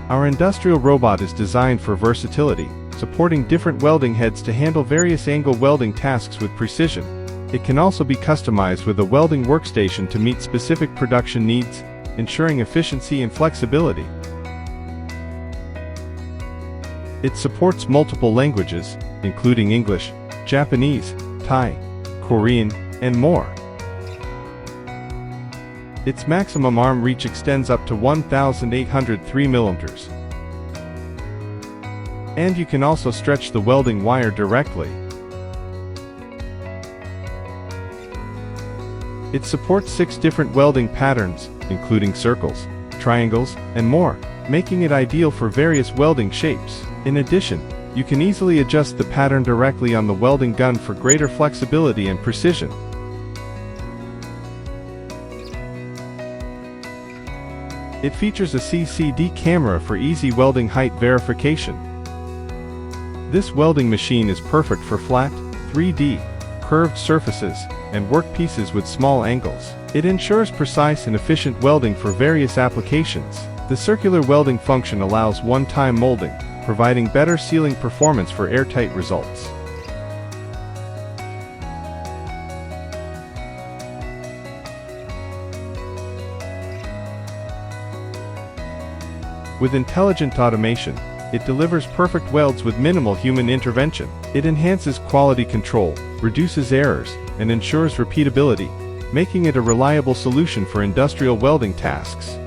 Our industrial robot is designed for versatility, supporting different welding heads to handle various angle welding tasks with precision. It can also be customized with a welding workstation to meet specific production needs, ensuring efficiency and flexibility. It supports multiple languages, including English, Japanese, Thai, Korean, and more. Its maximum arm reach extends up to 1,803 mm. And you can also stretch the welding wire directly. It supports 6 different welding patterns, including circles, triangles, and more, making it ideal for various welding shapes. In addition, you can easily adjust the pattern directly on the welding gun for greater flexibility and precision. It features a CCD camera for easy welding height verification. This welding machine is perfect for flat, 3D, curved surfaces, and workpieces with small angles. It ensures precise and efficient welding for various applications. The circular welding function allows one-time molding, providing better sealing performance for airtight results. With intelligent automation, it delivers perfect welds with minimal human intervention. It enhances quality control, reduces errors, and ensures repeatability, making it a reliable solution for industrial welding tasks.